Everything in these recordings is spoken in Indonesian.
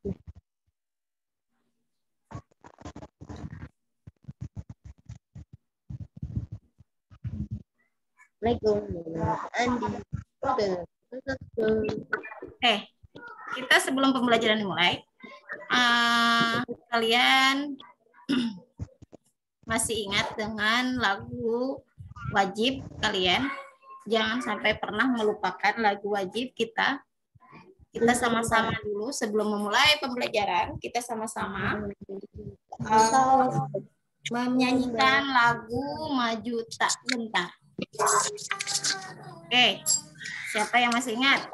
Andi. Kita sebelum pembelajaran dimulai, kalian masih ingat dengan lagu wajib kalian? Jangan sampai pernah melupakan lagu wajib kita. Kita sama-sama dulu sebelum memulai pembelajaran, kita sama-sama menyanyikan lagu Maju Tak Gentar. Oke, siapa yang masih ingat?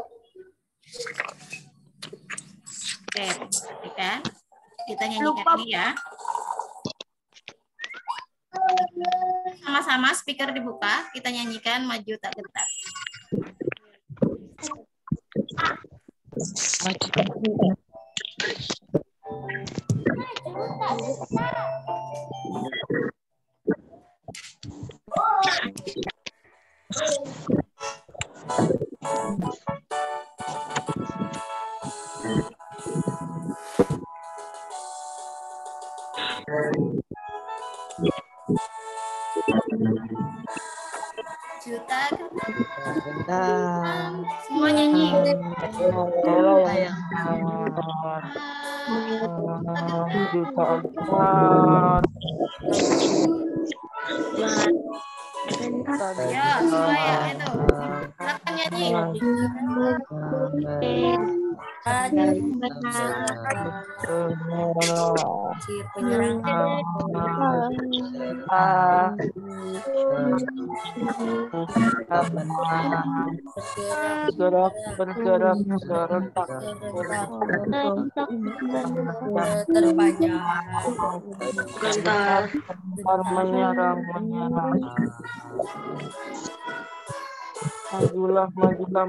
Oke, perhatikan. Kita nyanyikan ini ya. Sama-sama speaker dibuka, kita nyanyikan Maju Tak Gentar. Maju Tak Gentar. Juta gentar. Semua nyanyi. Ya, semua ya itu. Silakan nyanyi. Bergerak serentak terpanjang gentar menyerang majulah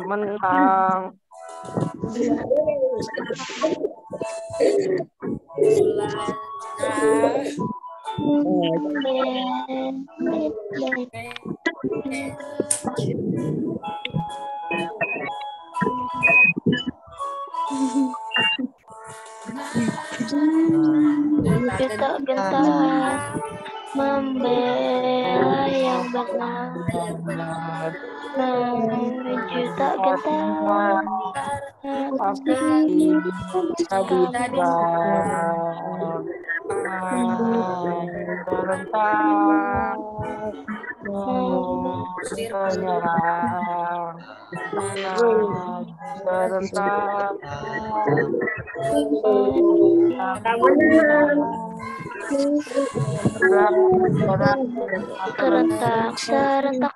menang Juta gentar membela yang benar. Juta gentar serentak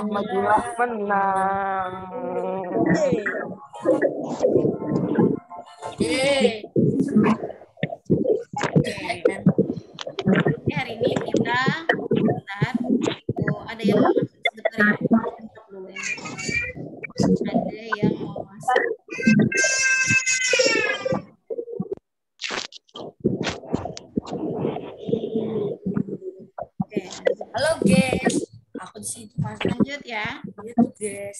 majulah menang. Hari ini kita bentar. Oh, ada yang mau masuk sebentar ya. Ada yang mau masuk. Oke. Halo guys, aku di sini Mas. Lanjut ya. Gitu guys.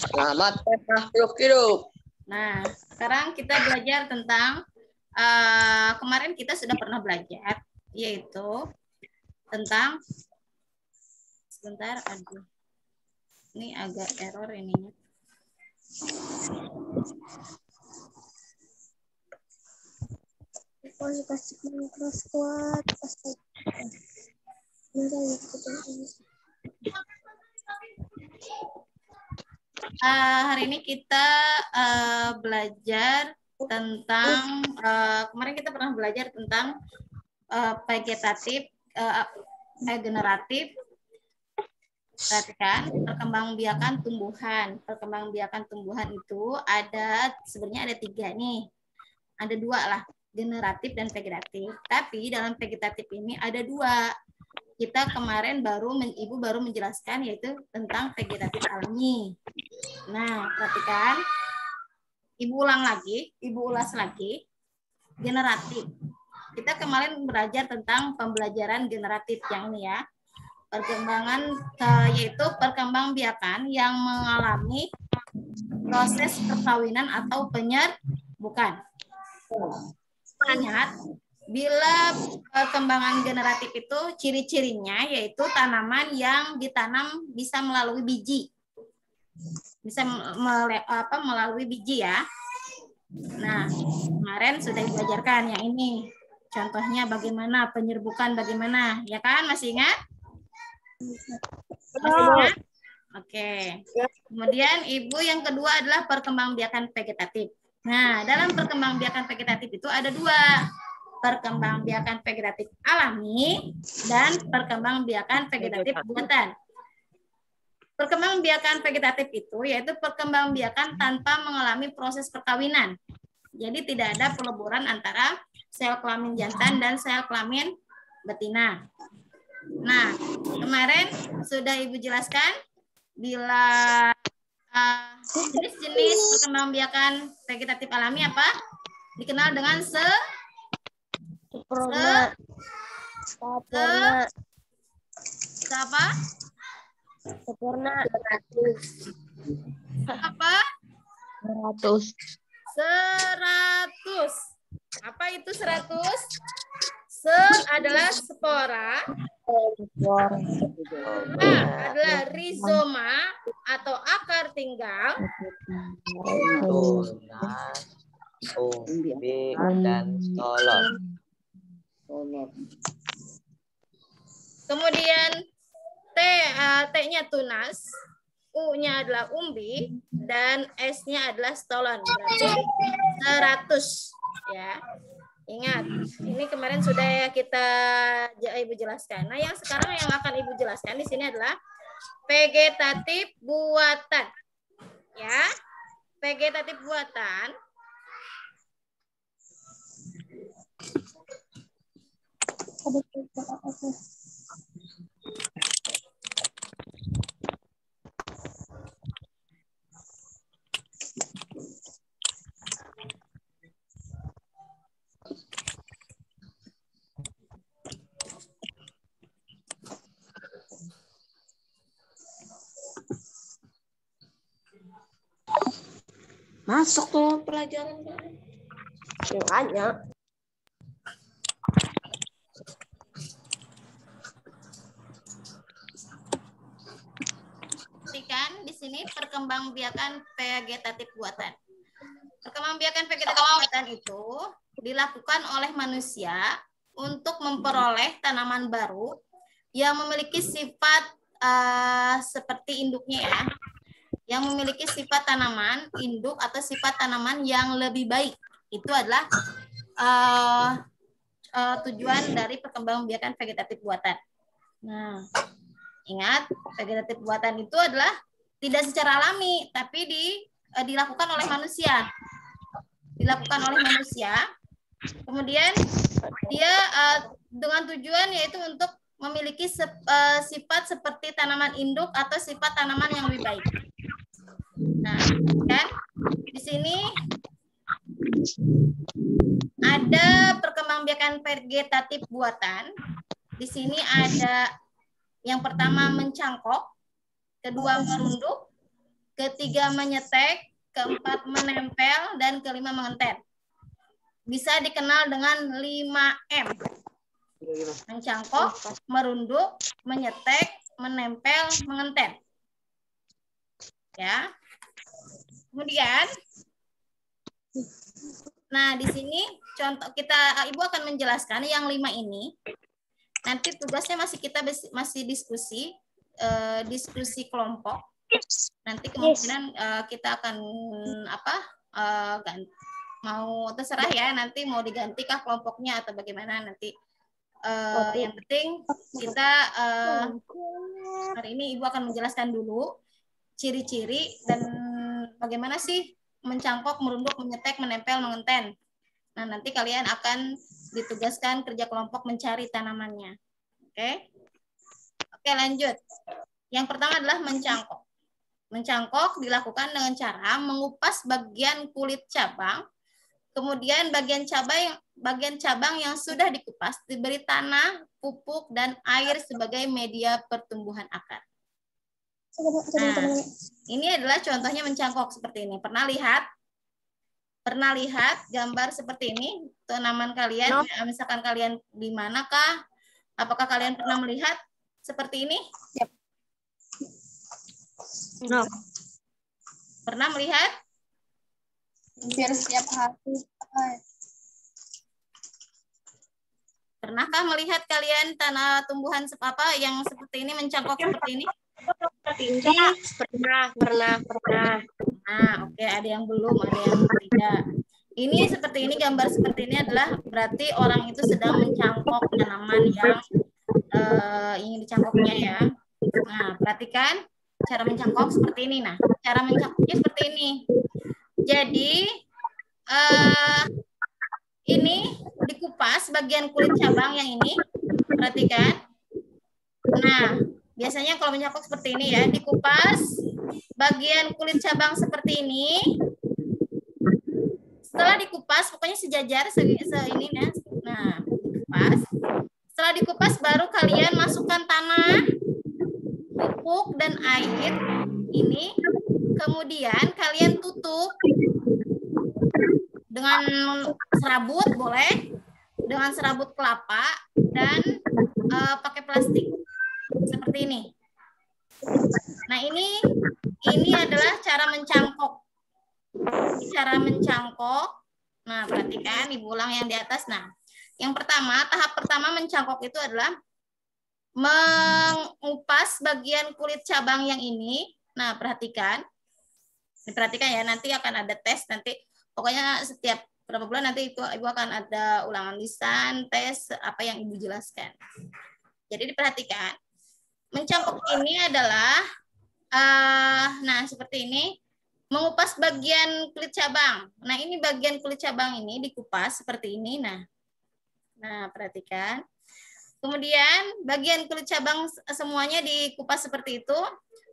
Selamat makhluk hidup. Nah, sekarang kita belajar tentang kemarin kita sudah pernah belajar, yaitu tentang sebentar, aduh, ini agak error ininya. Hari ini kita belajar tentang kemarin kita pernah belajar tentang vegetatif, generatif. Perhatikan perkembangbiakan tumbuhan. Perkembangbiakan tumbuhan itu sebenarnya ada 3 nih. Ada 2 lah, generatif dan vegetatif. Tapi dalam vegetatif ini ada 2. Kita kemarin Ibu baru menjelaskan yaitu tentang vegetatif alami. Nah, perhatikan. Ibu ulas lagi. Generatif. Kita kemarin belajar tentang pembelajaran generatif yang ini ya. Perkembangan yaitu perkembangbiakan yang mengalami proses perkawinan atau penyerbukan. Ingat, bila perkembangan generatif itu ciri-cirinya yaitu tanaman yang ditanam bisa melalui biji. Bisa melalui biji ya. Nah, kemarin sudah diajarkan yang ini. Contohnya bagaimana, penyerbukan bagaimana, ya kan? Masih ingat? Masih ingat? Oke. Kemudian Ibu yang kedua adalah perkembangbiakan vegetatif. Nah, dalam perkembangbiakan vegetatif itu ada dua. Perkembangbiakan vegetatif alami dan perkembangbiakan vegetatif buatan. Perkembangbiakan vegetatif itu yaitu perkembangbiakan tanpa mengalami proses perkawinan. Jadi tidak ada peleburan antara sel kelamin jantan dan sel kelamin betina. Nah, kemarin sudah Ibu jelaskan bila jenis-jenis perkembangbiakan vegetatif alami apa? Dikenal dengan Sempurna. apa? Sempurna. Apa? 100. 100. Apa itu 100? Adalah spora. Adalah rizoma atau akar tinggal. Umbi dan solon. Kemudian T-nya tunas, U-nya adalah umbi, dan S-nya adalah stolon. Berarti 100 ya. Ingat, ini kemarin sudah Ibu jelaskan. Nah, yang sekarang yang akan Ibu jelaskan di sini adalah vegetatif buatan. Ya. Vegetatif buatan Masuk tuh pelajaran. Makanya. Perhatikan di sini perkembangbiakan vegetatif buatan. Perkembangbiakan vegetatif buatan itu dilakukan oleh manusia untuk memperoleh tanaman baru yang memiliki sifat seperti induknya ya. Yang memiliki sifat tanaman induk atau sifat tanaman yang lebih baik. Itu adalah tujuan dari perkembangbiakan vegetatif buatan. Nah, ingat, vegetatif buatan itu adalah tidak secara alami, tapi dilakukan oleh manusia. Dilakukan oleh manusia. Kemudian dia dengan tujuan yaitu untuk memiliki sifat seperti tanaman induk atau sifat tanaman yang lebih baik. Nah, kan di sini ada perkembangbiakan vegetatif buatan. Di sini ada yang pertama mencangkok, kedua merunduk, ketiga menyetek, keempat menempel, dan kelima mengenten. Bisa dikenal dengan 5M. Mencangkok, merunduk, menyetek, menempel, mengenten. Ya. Kemudian, nah di sini contoh Ibu akan menjelaskan yang 5 ini. Nanti tugasnya masih diskusi kelompok. Nanti kemungkinan kita akan mau terserah ya, nanti mau digantikah kelompoknya atau bagaimana nanti. Yang penting kita hari ini Ibu akan menjelaskan dulu ciri-ciri dan bagaimana sih mencangkok, merunduk, menyetek, menempel, mengenten. Nah, nanti kalian akan ditugaskan kerja kelompok mencari tanamannya. Oke? Oke, lanjut. Yang pertama adalah mencangkok. Mencangkok dilakukan dengan cara mengupas bagian kulit cabang, kemudian bagian cabang yang sudah dikupas diberi tanah, pupuk, dan air sebagai media pertumbuhan akar. Nah, ini adalah contohnya mencangkok seperti ini. Pernah lihat gambar seperti ini? Tanaman kalian, misalkan kalian di manakah? Apakah kalian pernah melihat seperti ini? No. Pernah melihat? Hampir setiap hari. Pernahkah melihat kalian tanah tumbuhan apa yang seperti ini, mencangkok seperti ini? Pernah. Nah, oke, ada yang belum, ada yang tidak. Ini seperti ini, gambar seperti ini adalah berarti orang itu sedang mencangkok tanaman yang ingin dicangkoknya ya. Nah, perhatikan cara mencangkok seperti ini. Nah, cara mencangkoknya seperti ini. Jadi ini dikupas bagian kulit cabang yang ini. Perhatikan. Nah, biasanya kalau mencangkok seperti ini ya, dikupas bagian kulit cabang seperti ini. Setelah dikupas, pokoknya sejajar ini ya. Nah, dikupas. Setelah dikupas baru kalian masukkan tanah, pupuk, dan air ini. Kemudian kalian tutup dengan serabut, boleh dengan serabut kelapa dan pakai plastik seperti ini. Nah, ini adalah cara mencangkok. Cara mencangkok. Nah, perhatikan, Ibu ulang yang di atas. Nah, yang pertama, tahap pertama mencangkok itu adalah mengupas bagian kulit cabang yang ini. Nah, perhatikan. Diperhatikan ya, nanti akan ada tes nanti. Pokoknya setiap berapa bulan nanti Ibu akan ada ulangan lisan, tes apa yang Ibu jelaskan. Jadi diperhatikan. Mencangkok ini adalah nah seperti ini, mengupas bagian kulit cabang. Nah, ini bagian kulit cabang ini dikupas seperti ini. Nah, perhatikan. Kemudian bagian kulit cabang semuanya dikupas seperti itu.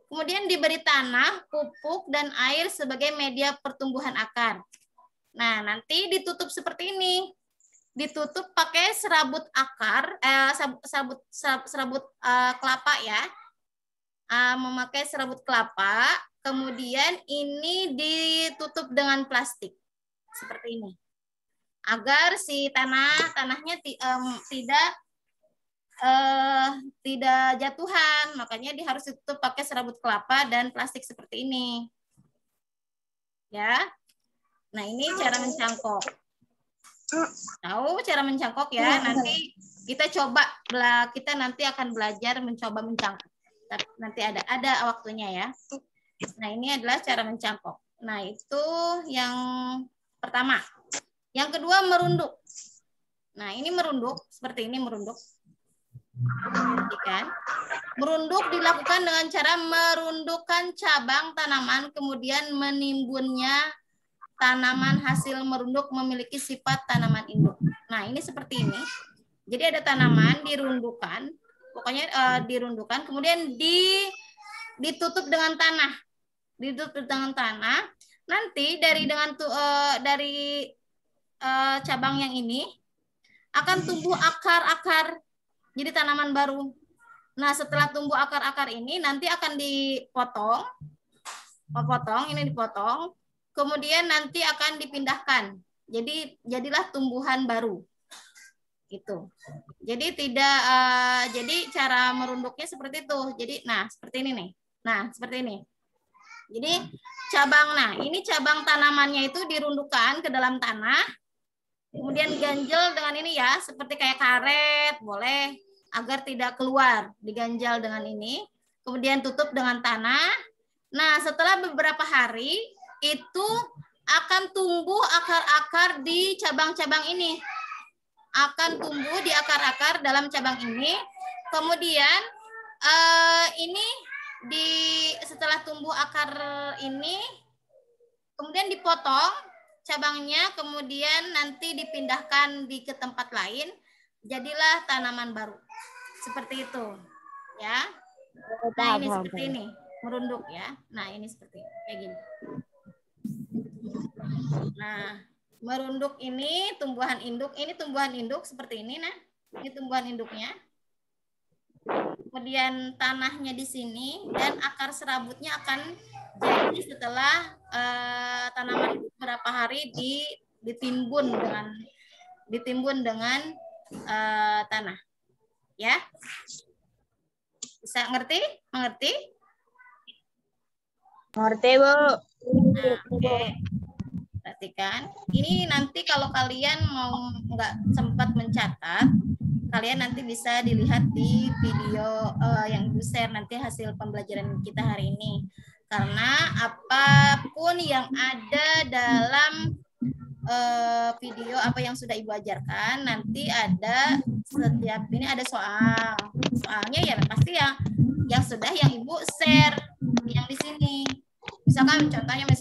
Kemudian diberi tanah, pupuk, dan air sebagai media pertumbuhan akar. Nah, nanti ditutup seperti ini. Ditutup pakai serabut akar, serabut kelapa ya. Memakai serabut kelapa, kemudian ini ditutup dengan plastik seperti ini, agar si tanahnya tidak jatuhan, makanya harus ditutup pakai serabut kelapa dan plastik seperti ini, ya. Nah, ini cara mencangkok. Tahu cara mencangkok ya? Nanti kita nanti akan belajar mencoba mencangkok. Nanti ada waktunya ya. Nah, ini adalah cara mencangkok. Nah, itu yang pertama. Yang kedua, merunduk. Nah, ini merunduk. Seperti ini merunduk. Perhatikan. Merunduk dilakukan dengan cara merundukkan cabang tanaman, kemudian menimbunnya tanaman hasil merunduk memiliki sifat tanaman induk. Nah, ini seperti ini. Jadi ada tanaman dirundukkan. Pokoknya dirundukkan, kemudian ditutup dengan tanah. Ditutup dengan tanah. Nanti dari cabang yang ini akan tumbuh akar-akar. Jadi tanaman baru. Nah, setelah tumbuh akar-akar ini nanti akan dipotong. Ini dipotong. Kemudian nanti akan dipindahkan. Jadi jadilah tumbuhan baru. Itu. Jadi jadi cara merunduknya seperti itu. Jadi seperti ini nih. Nah, seperti ini. Jadi ini cabang tanamannya itu dirundukkan ke dalam tanah. Kemudian ganjel dengan ini ya, seperti kayak karet, boleh, agar tidak keluar, diganjal dengan ini. Kemudian tutup dengan tanah. Nah, setelah beberapa hari itu akan tumbuh akar-akar di cabang-cabang ini. Akan tumbuh di akar-akar dalam cabang ini. Kemudian ini setelah tumbuh akar ini, kemudian dipotong cabangnya, kemudian nanti dipindahkan ke tempat lain, jadilah tanaman baru. Seperti itu, ya. Nah, ini seperti ini. merunduk ya. Nah, ini seperti kayak gini. Nah, merunduk ini tumbuhan induk. Ini tumbuhan induk seperti ini. Nah, ini tumbuhan induknya. Kemudian tanahnya di sini dan akar serabutnya akan jadi setelah tanaman itu berapa hari ditimbun dengan tanah. Ya. Bisa ngerti? Mengerti? Ngerti, Bu. Nah, oke. Perhatikan. Ini nanti kalau kalian mau nggak sempat mencatat, kalian nanti bisa dilihat di video yang Ibu share nanti hasil pembelajaran kita hari ini. Karena apapun yang ada dalam video apa yang sudah Ibu ajarkan, nanti ada setiap ini ada soal. Soalnya ya pasti yang sudah yang Ibu share yang di sini. Misalkan contohnya apa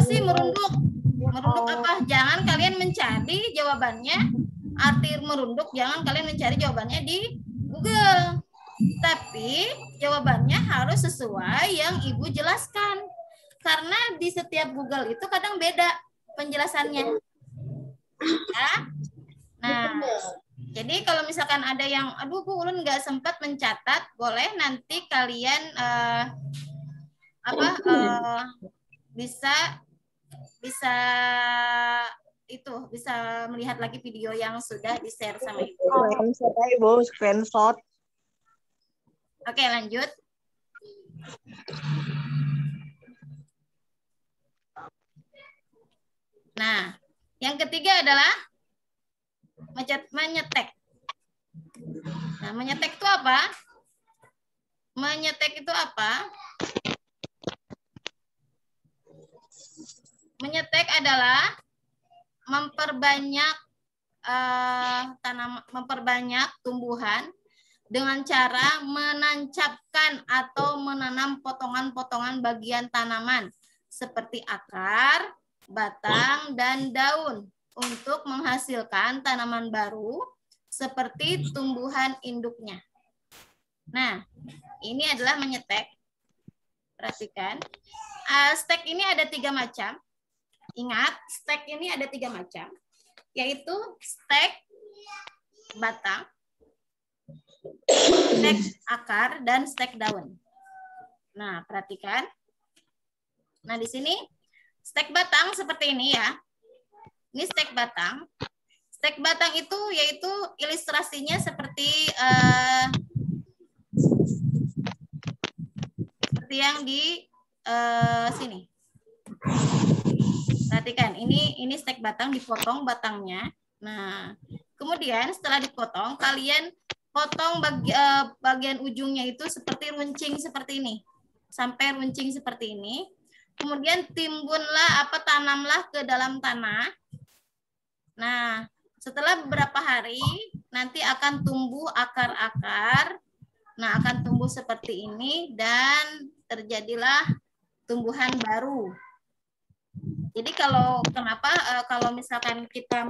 sih merunduk? Merunduk apa? Jangan kalian mencari jawabannya, arti merunduk jangan kalian mencari jawabannya di Google. Tapi jawabannya harus sesuai yang Ibu jelaskan. Karena di setiap Google itu kadang beda penjelasannya. Ya? Nah, jadi kalau misalkan ada yang, aduh Bu Ulun nggak sempat mencatat, boleh nanti kalian bisa melihat lagi video yang sudah di-share sama Ibu. Screenshot aja, Bu. Screenshot. Oke, lanjut. Nah, yang ketiga adalah menyetek. Nah, menyetek itu apa? Menyetek itu apa? Menyetek adalah memperbanyak tumbuhan dengan cara menancapkan atau menanam potongan-potongan bagian tanaman seperti akar, batang, dan daun untuk menghasilkan tanaman baru seperti tumbuhan induknya. Nah, ini adalah menyetek. Perhatikan. Stek ini ada 3 macam. Ingat, stek ini ada 3 macam, yaitu stek batang, stek akar, dan stek daun. Nah, perhatikan. Nah, di sini stek batang seperti ini ya. Ini stek batang. Stek batang itu yaitu ilustrasinya seperti yang di sini. Perhatikan, ini stek batang, dipotong batangnya. Nah, kemudian setelah dipotong, kalian potong bagian ujungnya itu seperti runcing seperti ini. Sampai runcing seperti ini. Kemudian tanamlah ke dalam tanah. Nah, setelah beberapa hari, nanti akan tumbuh akar-akar. Nah, akan tumbuh seperti ini dan terjadilah tumbuhan baru. Jadi kalau misalkan kita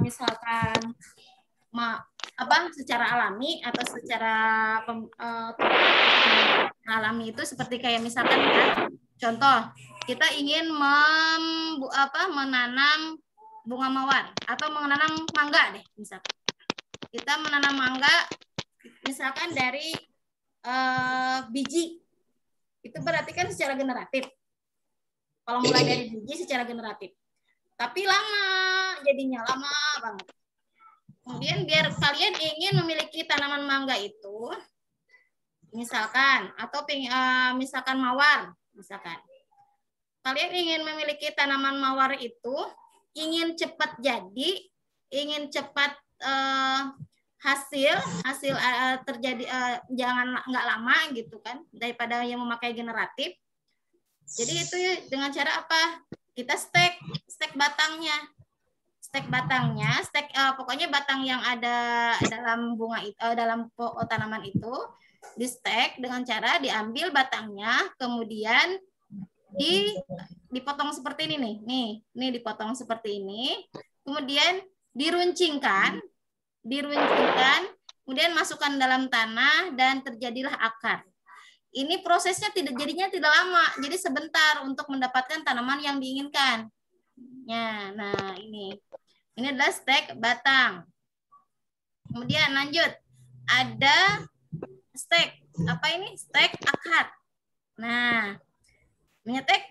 secara alami atau secara alami itu seperti kayak misalkan ya, contoh kita ingin menanam bunga mawar atau menanam mangga deh misalkan. Kita menanam mangga misalkan dari biji. Itu berarti kan secara generatif. Kalau mulai dari biji secara generatif. Tapi jadinya lama banget. Kemudian biar kalian ingin memiliki tanaman mangga itu, misalkan, atau misalkan mawar, misalkan. Kalian ingin memiliki tanaman mawar itu, ingin cepat jadi, ingin cepat hasil terjadi, jangan nggak lama gitu kan, daripada yang memakai generatif. Jadi itu dengan cara apa? Kita stek batangnya. Pokoknya batang yang ada dalam bunga itu, dalam tanaman itu di stek dengan cara diambil batangnya, kemudian dipotong seperti ini nih. Nih dipotong seperti ini. Kemudian diruncingkan, kemudian masukkan dalam tanah dan terjadilah akar. ini prosesnya jadinya tidak lama, jadi sebentar untuk mendapatkan tanaman yang diinginkan. Ya, nah ini adalah stek batang. Kemudian lanjut, ada stek apa ini? Stek akar. Nah, menyetek,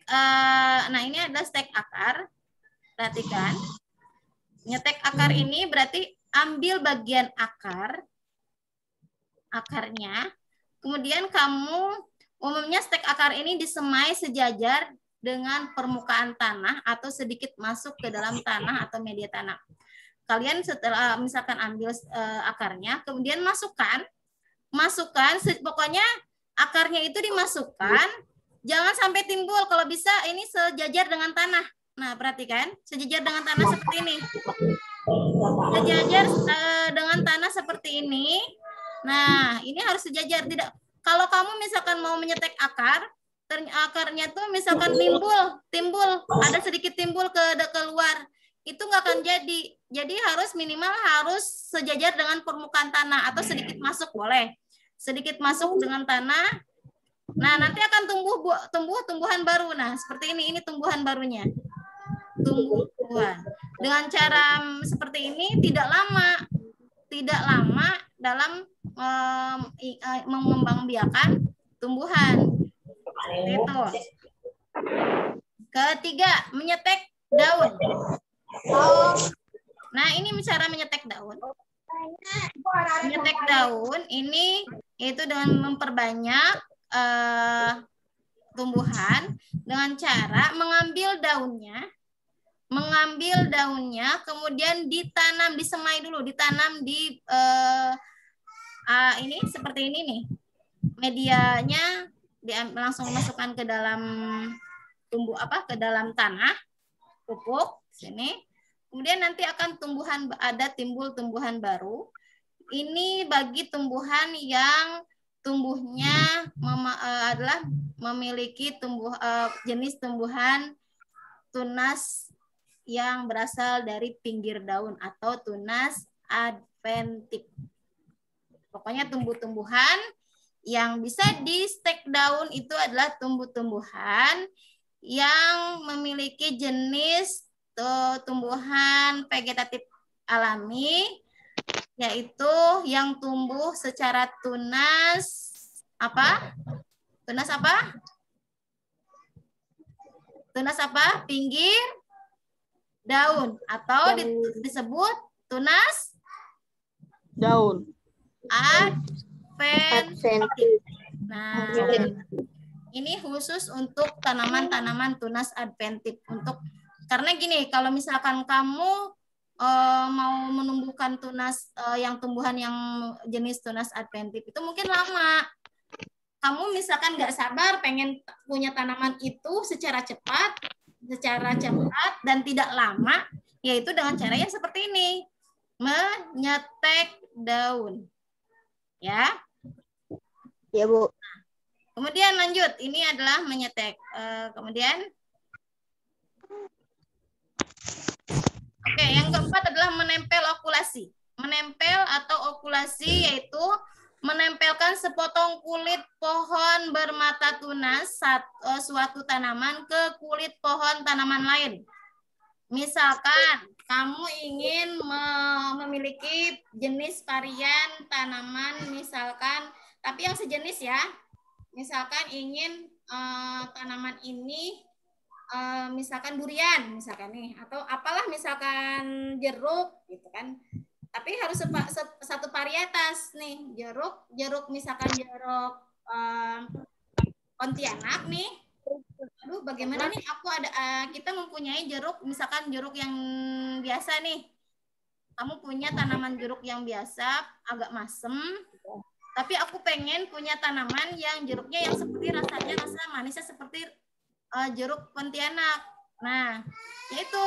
nah ini adalah stek akar. Perhatikan, menyetek akar ini berarti ambil bagian akarnya. Kemudian kamu umumnya stek akar ini disemai sejajar dengan permukaan tanah atau sedikit masuk ke dalam tanah atau media tanam. Kalian setelah misalkan ambil akarnya, kemudian masukkan, pokoknya akarnya itu dimasukkan, jangan sampai timbul, kalau bisa ini sejajar dengan tanah. Nah, perhatikan, sejajar dengan tanah seperti ini. Sejajar dengan tanah seperti ini. Nah, ini harus sejajar. Tidak, kalau kamu misalkan mau menyetek akarnya tuh misalkan timbul, ada sedikit timbul keluar, itu nggak akan jadi. Jadi minimal harus sejajar dengan permukaan tanah atau sedikit masuk boleh. Sedikit masuk dengan tanah. Nah, nanti akan tumbuhan baru. Nah, seperti ini tumbuhan barunya. Tumbuhan. Dengan cara seperti ini tidak lama dalam mengembangbiakan tumbuhan. Itu. Ketiga, menyetek daun. Nah, ini cara menyetek daun. Menyetek daun ini itu dengan memperbanyak tumbuhan dengan cara mengambil daunnya, kemudian disemai dulu, ditanam di ini seperti ini nih. Medianya langsung masukkan ke dalam ke dalam tanah, pupuk sini. Kemudian nanti akan timbul tumbuhan baru. Ini bagi tumbuhan yang tumbuhnya adalah memiliki jenis tumbuhan tunas yang berasal dari pinggir daun atau tunas adventif. Pokoknya tumbuh-tumbuhan yang bisa di stek daun itu adalah tumbuh-tumbuhan yang memiliki jenis tumbuhan vegetatif alami, yaitu yang tumbuh secara tunas apa? Tunas apa? Tunas apa? Pinggir daun atau disebut tunas Daun. adventif. Nah, ini khusus untuk tanaman-tanaman tunas adventif. Karena gini, kalau misalkan kamu mau menumbuhkan tumbuhan yang jenis tunas adventif itu mungkin lama. Kamu misalkan nggak sabar pengen punya tanaman itu secara cepat dan tidak lama, yaitu dengan cara yang seperti ini, menyetek daun. Ya. Ya, Bu. Kemudian lanjut, ini adalah menyetek. Kemudian oke, yang keempat adalah menempel okulasi. Menempel atau okulasi yaitu menempelkan sepotong kulit pohon bermata tunas suatu tanaman ke kulit pohon tanaman lain. Misalkan kamu ingin memiliki jenis varian tanaman, misalkan, tapi yang sejenis ya. Misalkan ingin tanaman ini misalkan durian misalkan nih, atau apalah misalkan jeruk gitu kan, tapi harus satu varietas nih, jeruk misalkan jeruk Pontianak nih. Aduh, bagaimana nih, kita mempunyai jeruk misalkan jeruk yang biasa nih, kamu punya tanaman jeruk yang biasa agak masem, tapi aku pengen punya tanaman yang jeruknya yang seperti rasa manisnya seperti jeruk Pontianak. Nah, itu.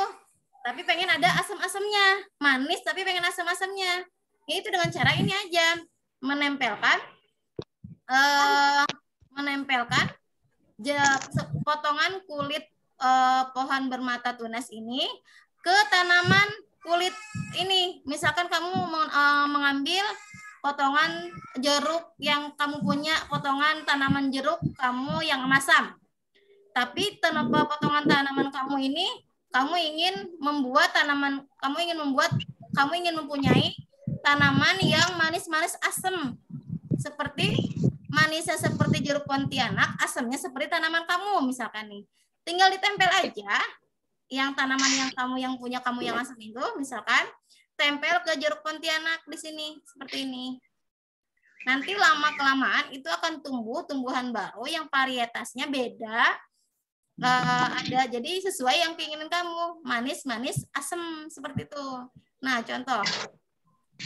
Tapi pengen ada asam-asamnya. Manis tapi pengen asam-asamnya. Itu dengan cara ini aja. Menempelkan potongan kulit pohon bermata tunas ini ke tanaman kulit ini. Misalkan kamu mengambil potongan jeruk yang kamu punya, potongan tanaman jeruk kamu yang masam. Tapi tanpa potongan tanaman kamu ini, kamu ingin mempunyai tanaman yang manis-manis asam. Manisnya seperti jeruk Pontianak, asamnya seperti tanaman kamu misalkan nih. Tinggal ditempel aja yang tanaman yang punya kamu yang asam itu, misalkan tempel ke jeruk Pontianak di sini seperti ini. Nanti lama-kelamaan itu akan tumbuh tumbuhan baru yang varietasnya beda. Ada jadi sesuai yang keinginan kamu, manis-manis asam seperti itu. Nah, contoh.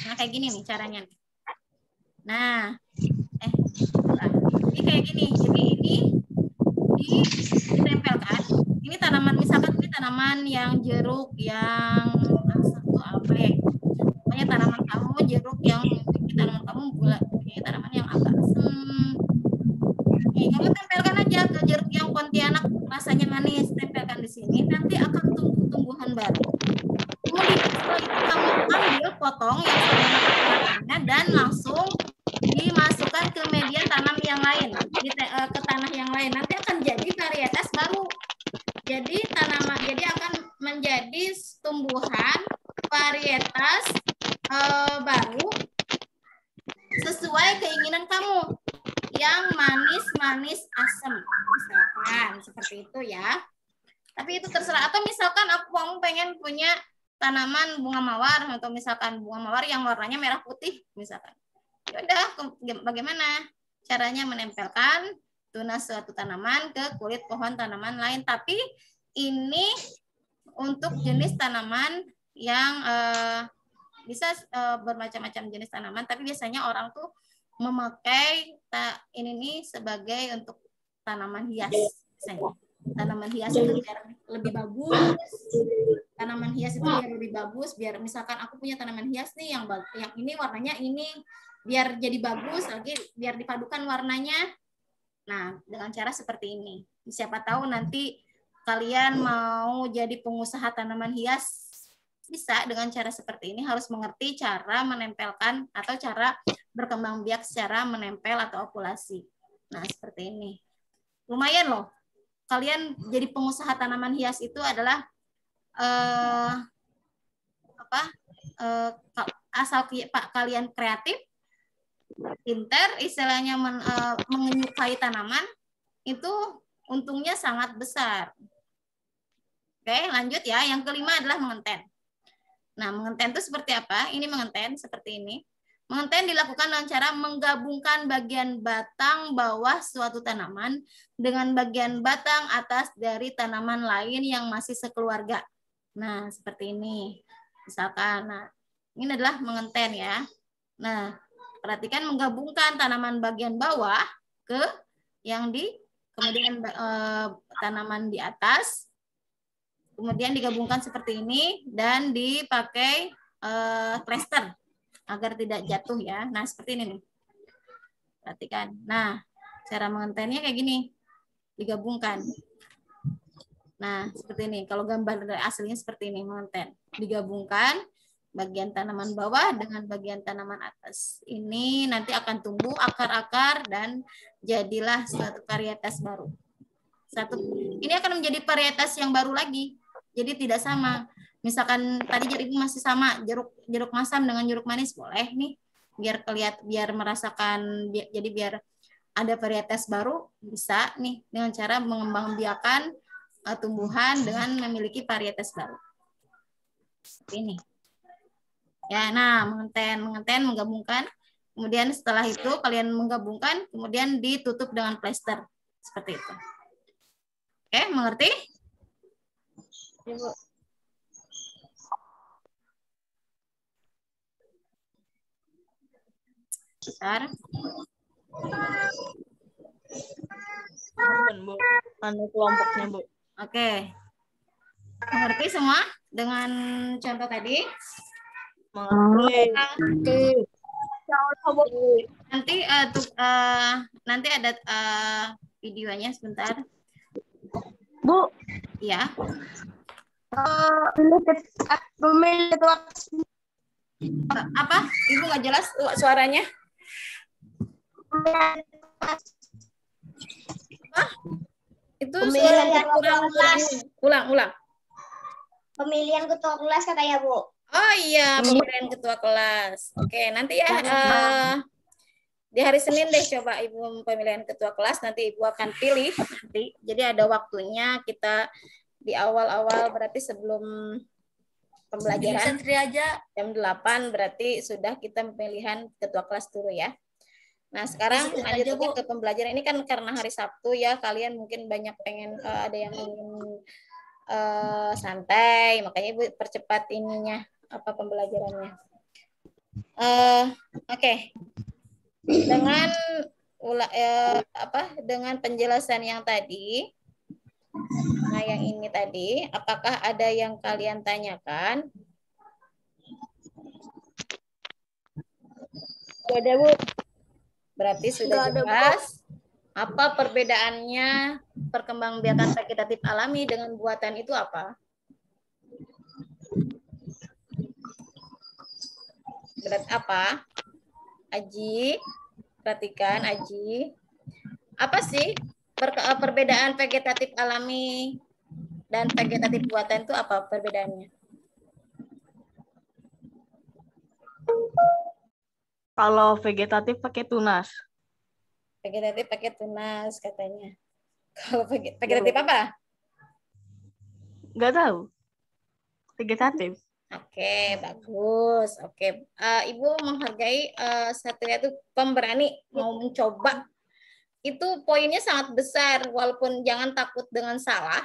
Nah, kayak gini nih caranya. Nah, ini kayak gini. Jadi ini ditempelkan. Ini tanaman, misalkan ini tanaman yang jeruk yang apa ya? Pokoknya tanaman kamu jeruk yang tanaman kamu gula, tanaman yang agak kamu tempelkan aja ke jeruk yang Pontianak rasanya manis, tempelkan di sini, nanti akan tumbuh tumbuhan baru. Kemudian setelah itu kamu ambil potong yang sama dan langsung dimasukkan ke media tanam yang lain, ke tanah yang lain. Nanti akan jadi varietas baru. Jadi akan menjadi tumbuhan varietas baru sesuai keinginan kamu yang manis-manis asam, misalkan seperti itu ya. Tapi itu terserah. Atau misalkan kamu pengen punya tanaman bunga mawar, atau misalkan bunga mawar yang warnanya merah putih misalkan. Ya udah, bagaimana caranya menempelkan tunas suatu tanaman ke kulit pohon tanaman lain. Tapi ini untuk jenis tanaman yang bisa bermacam-macam jenis tanaman, tapi biasanya orang tuh memakai ini nih sebagai untuk tanaman hias. Misalnya. Tanaman hias itu biar lebih bagus. Tanaman hias itu biar lebih bagus, biar misalkan aku punya tanaman hias nih yang ini warnanya ini, biar jadi bagus lagi, biar dipadukan warnanya. Nah, dengan cara seperti ini. Siapa tahu nanti kalian mau jadi pengusaha tanaman hias, bisa dengan cara seperti ini. Harus mengerti cara menempelkan atau cara berkembang biak secara menempel atau okulasi. Nah, seperti ini. Lumayan loh. Kalian jadi pengusaha tanaman hias itu adalah asal kalian kreatif, pinter, istilahnya menyukai tanaman, itu untungnya sangat besar. Oke, lanjut ya. Yang kelima adalah mengenten. Nah, mengenten itu seperti apa? Ini mengenten seperti ini. Mengenten dilakukan dengan cara menggabungkan bagian batang bawah suatu tanaman dengan bagian batang atas dari tanaman lain yang masih sekeluarga. Nah, seperti ini. Misalkan, nah, ini adalah mengenten ya. Nah, perhatikan menggabungkan tanaman bagian bawah ke yang kemudian tanaman di atas, kemudian digabungkan seperti ini dan dipakai plester agar tidak jatuh ya. Nah, seperti ini nih. Perhatikan. Nah, cara mengentennya kayak gini. Digabungkan. Nah, seperti ini. Kalau gambar aslinya seperti ini, mengenten. Digabungkan bagian tanaman bawah dengan bagian tanaman atas. Ini nanti akan tumbuh akar-akar dan jadilah suatu varietas baru. Ini akan menjadi varietas yang baru lagi. Jadi tidak sama. Misalkan tadi jeruk masih sama, jeruk masam dengan jeruk manis boleh nih, biar merasakan, jadi biar ada varietas baru bisa nih dengan cara mengembangbiakan tumbuhan dengan memiliki varietas baru. Seperti ini. Ya, nah mengenten menggabungkan, kemudian setelah itu kalian menggabungkan, kemudian ditutup dengan plester seperti itu. Oke, mengerti? Bentar. Bu. Anu kelompoknya, Bu. Oke. Mengerti semua dengan contoh tadi? Mengerti. Nanti ada videonya sebentar. Bu. Ya. Apa? Ibu nggak jelas suaranya? Apa? Itu suara Pemilihan kurang. kelas. Ulang. Pemilihan ketua kelas katanya, Bu. Oh iya, pemilihan ketua kelas. Oke, nanti ya di hari Senin deh coba Ibu pemilihan ketua kelas, nanti Ibu akan pilih nanti. Jadi ada waktunya kita di awal-awal berarti sebelum pembelajaran jam 8 berarti sudah kita pemilihan ketua kelas dulu ya. Nah, sekarang lanjut ke pembelajaran. Ini kan karena hari Sabtu ya, kalian mungkin banyak pengen ada yang ingin santai, makanya Ibu percepat ininya apa pembelajarannya. Oke. Dengan dengan penjelasan yang tadi, nah yang ini tadi, apakah ada yang kalian tanyakan? Sudah, Bu. Berarti sudah jelas apa perbedaannya perkembangbiakan vegetatif alami dengan buatan itu apa? Berarti apa? Aji, perhatikan Aji. Apa sih perbedaan vegetatif alami dan vegetatif buatan itu apa perbedaannya? Kalau vegetatif pakai tunas. Vegetatif pakai tunas katanya. Kalau vegetatif apa? Nggak tahu. Vegetatif. Oke, bagus. Oke, Ibu menghargai Satria itu pemberani mau mencoba. Itu poinnya sangat besar, walaupun jangan takut dengan salah.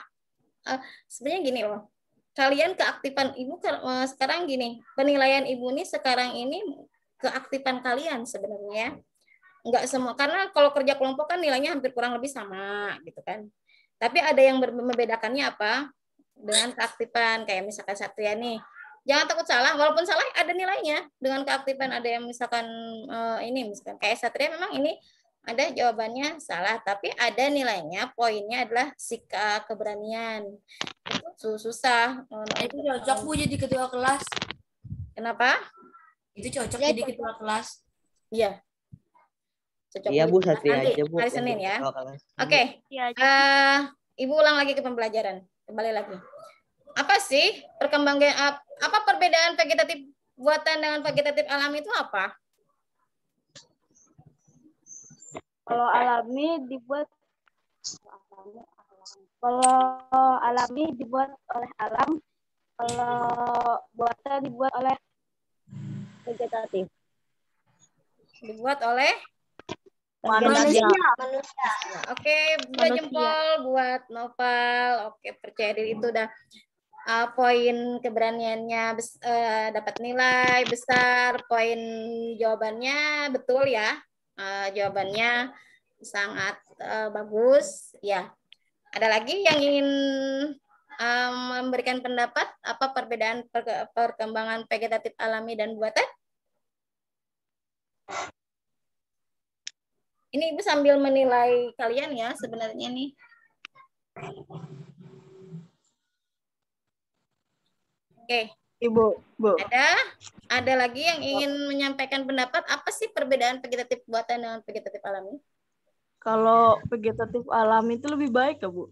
Sebenarnya gini loh, kalian keaktifan Ibu sekarang gini, penilaian Ibu nih sekarang ini keaktifan kalian sebenarnya. Enggak semua, karena kalau kerja kelompok kan nilainya hampir kurang lebih sama gitu kan. Tapi ada yang membedakannya apa? Dengan keaktifan, kayak misalkan Satria nih. Jangan takut salah, walaupun salah ada nilainya. Dengan keaktifan ada yang misalkan ini, misalkan kayak Satria memang ini ada jawabannya salah, tapi ada nilainya, poinnya adalah sikap keberanian. Itu susah. Itu cocok Bu jadi ketua kelas. Kenapa? Itu cocok jadi ketua kelas. Iya. Cocok Iya Bu, Satria nanti, aja Bu. hari Senin ya. Oke. Ibu ulang lagi ke pembelajaran. Kembali lagi. Apa sih apa perbedaan vegetatif buatan dengan vegetatif alami itu apa? Kalau alami dibuat oleh alam, kalau buatan dibuat oleh vegetatif. Dibuat oleh Manusia. Oke, dua jempol buat Noval. Oke, percaya diri itu udah poin keberaniannya dapat nilai besar, poin jawabannya betul ya. Jawabannya sangat bagus ya. Ada lagi yang ingin memberikan pendapat apa perbedaan perkembangan vegetatif alami dan buatan? Ini Ibu sambil menilai kalian ya sebenarnya nih. Oke. Ibu, Bu. Ada lagi yang ingin menyampaikan pendapat apa sih perbedaan vegetatif buatan dengan vegetatif alami? Kalau vegetatif alami itu lebih baik ya, Bu?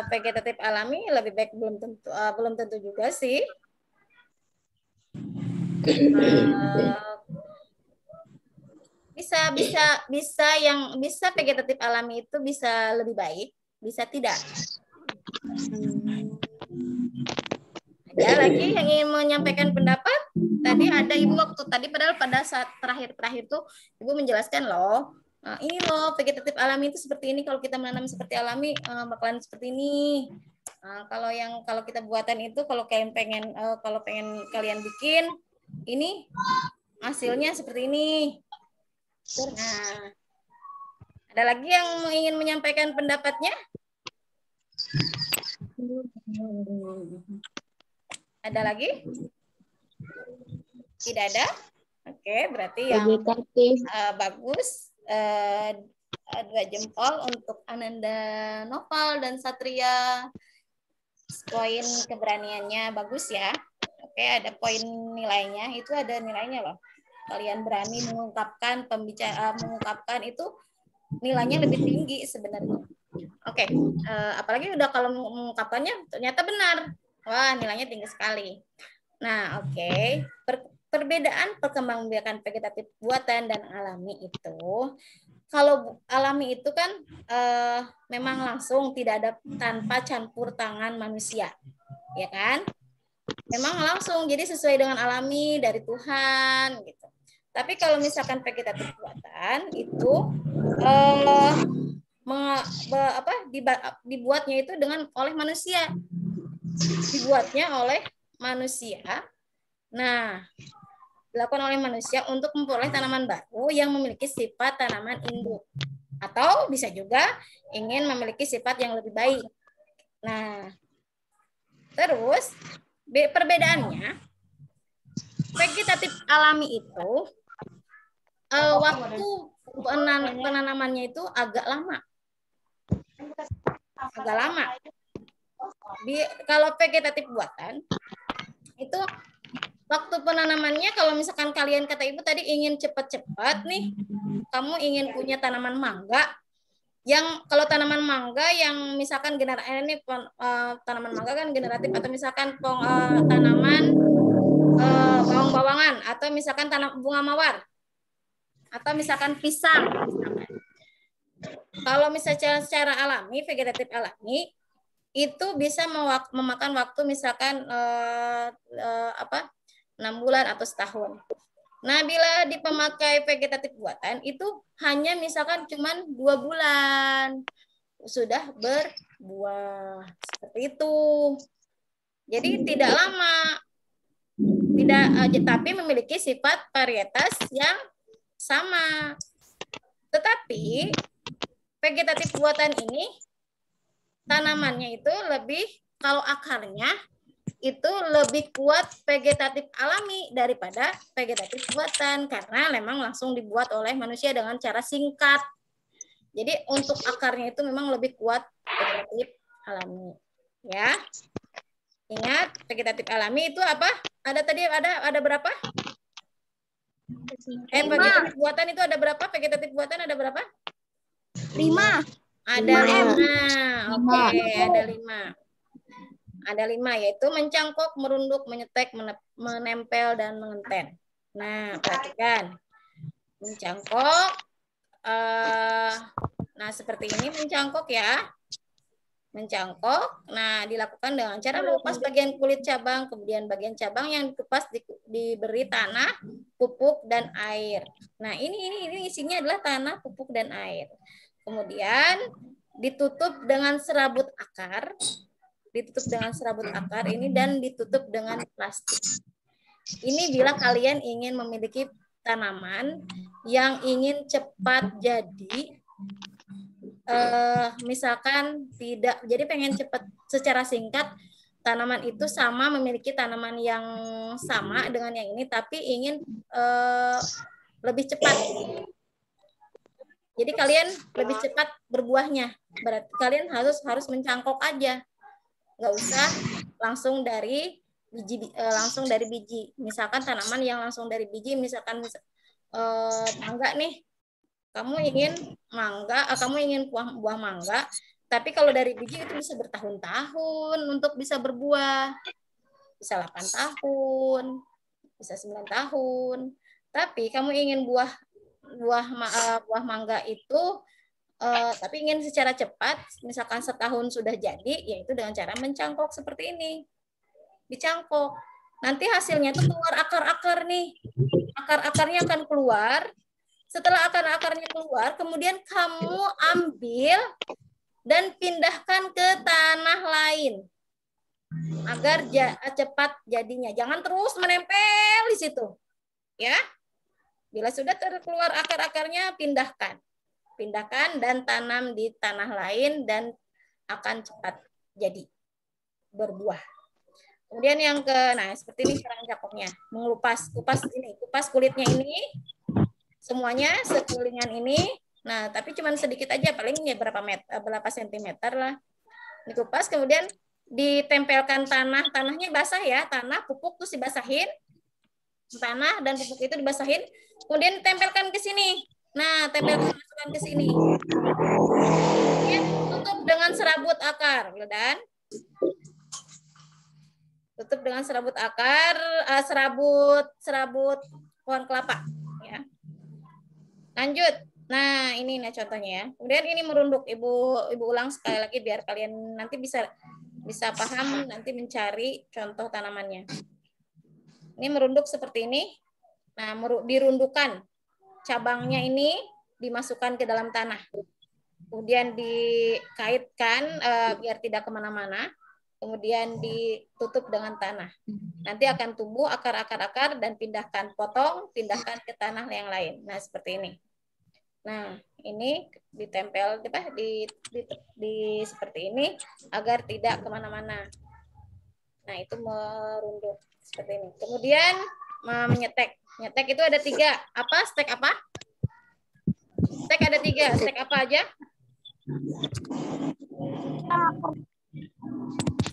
Vegetatif alami lebih baik belum tentu juga sih. Bisa vegetatif alami itu bisa lebih baik, bisa tidak. Ada lagi yang ingin menyampaikan pendapat? Tadi ada Ibu waktu tadi padahal pada saat terakhir tuh Ibu menjelaskan loh. Ini loh vegetatif alami itu seperti ini, kalau kita menanam seperti alami bakalan seperti ini. Kalau kita buatan itu kalau pengen kalian bikin ini hasilnya seperti ini. Nah, ada lagi yang ingin menyampaikan pendapatnya? Ada lagi? Tidak ada? Oke, berarti yang bagus 2 jempol untuk Ananda Noval dan Satria. Poin keberaniannya bagus ya. Oke, ada poin nilainya, itu ada nilainya loh. Kalian berani mengungkapkan mengungkapkan itu nilainya lebih tinggi sebenarnya. Oke, apalagi udah kalau mengungkapkannya ternyata benar. Wah, nilainya tinggi sekali. Nah, oke. Perbedaan perkembangbiakan vegetatif buatan dan alami itu, kalau alami itu kan memang langsung tidak ada tanpa campur tangan manusia, ya kan? Memang langsung, jadi sesuai dengan alami dari Tuhan gitu. Tapi kalau misalkan vegetatif buatan itu dibuatnya itu oleh manusia, dibuatnya oleh manusia. Nah, dilakukan oleh manusia untuk memperoleh tanaman baru yang memiliki sifat tanaman induk, atau bisa juga ingin memiliki sifat yang lebih baik. Nah, terus perbedaannya, vegetatif alami itu waktu penanamannya itu agak lama. Kalau vegetatif buatan itu waktu penanamannya, kalau misalkan kalian kata Ibu tadi ingin cepat-cepat nih, kamu ingin punya tanaman mangga, yang kalau tanaman mangga yang misalkan tanaman mangga kan generatif, atau misalkan tanaman bawang-bawangan, atau misalkan bunga mawar, atau misalkan pisang. Kalau misalnya secara alami, vegetatif alami itu bisa memakan waktu misalkan 6 bulan atau setahun. Nah, bila dipakai vegetatif buatan itu hanya misalkan cuman 2 bulan sudah berbuah. Seperti itu. Jadi tidak lama. Tapi memiliki sifat varietas yang sama. Tetapi vegetatif buatan ini tanamannya itu lebih, kalau akarnya itu lebih kuat vegetatif alami daripada vegetatif buatan, karena memang langsung dibuat oleh manusia dengan cara singkat. Jadi untuk akarnya itu memang lebih kuat vegetatif alami. Ya. Ingat, vegetatif alami itu apa? Ada berapa? Vegetatif buatan itu ada berapa? Vegetatif buatan ada berapa? 5. Ada 5. Oke, ada 5. Ada 5, yaitu mencangkok, merunduk, menyetek, menempel, dan mengenten. Nah, perhatikan. Mencangkok. Nah, seperti ini mencangkok ya. Mencangkok. Nah, dilakukan dengan cara mengupas bagian kulit cabang, kemudian bagian cabang yang dikupas diberi tanah, pupuk, dan air. Nah, ini isinya adalah tanah, pupuk, dan air. Kemudian ditutup dengan serabut akar. Ini dan ditutup dengan plastik. Ini bila kalian ingin memiliki tanaman yang ingin cepat jadi, misalkan tidak, jadi pengen cepat secara singkat, tanaman itu sama, memiliki tanaman yang sama dengan yang ini, tapi ingin lebih cepat. Jadi kalian lebih cepat berbuahnya, berarti kalian harus mencangkok aja. Nggak usah langsung dari biji. Misalkan tanaman yang langsung dari biji, misalkan mangga nih, kamu ingin buah mangga, tapi kalau dari biji itu bisa bertahun-tahun untuk bisa berbuah, bisa 8 tahun, bisa 9 tahun. Tapi kamu ingin buah mangga itu tapi ingin secara cepat, misalkan setahun sudah jadi, yaitu dengan cara mencangkok seperti ini. Dicangkok. Nanti hasilnya itu keluar akar-akar nih. Akar-akarnya akan keluar. Setelah akar-akarnya keluar, kemudian kamu ambil dan pindahkan ke tanah lain. Agar cepat jadinya. Jangan terus menempel di situ. Ya. Bila sudah keluar akar-akarnya, pindahkan dan tanam di tanah lain dan akan cepat jadi berbuah. Kemudian yang seperti ini cara mencangkoknya, kupas kulitnya ini semuanya sekelilingan ini. Nah, tapi cuma sedikit aja, paling ya berapa sentimeter lah. Dikupas, kemudian ditempelkan tanahnya basah ya, tanah, pupuk terus dibasahin. Tanah dan pupuk itu dibasahin, kemudian tempelkan ke sini. Nah, tempelkan masukkan ke sini. Kemudian tutup dengan serabut akar, dan tutup dengan serabut akar, serabut pohon kelapa. Ya. Lanjut. Nah, ini nih contohnya ya. Kemudian ini merunduk. Ibu ulang sekali lagi biar kalian nanti bisa paham nanti mencari contoh tanamannya. Ini merunduk seperti ini. Nah, dirundukkan. Cabangnya ini dimasukkan ke dalam tanah. Kemudian dikaitkan biar tidak kemana-mana. Kemudian ditutup dengan tanah. Nanti akan tumbuh akar-akar dan pindahkan ke tanah yang lain. Nah, seperti ini. Nah, ini ditempel di seperti ini agar tidak kemana-mana. Nah, itu merunduk seperti ini. Kemudian menyetek. Nyetek itu ada 3. Apa? Stek apa? Stek ada 3. Stek apa aja?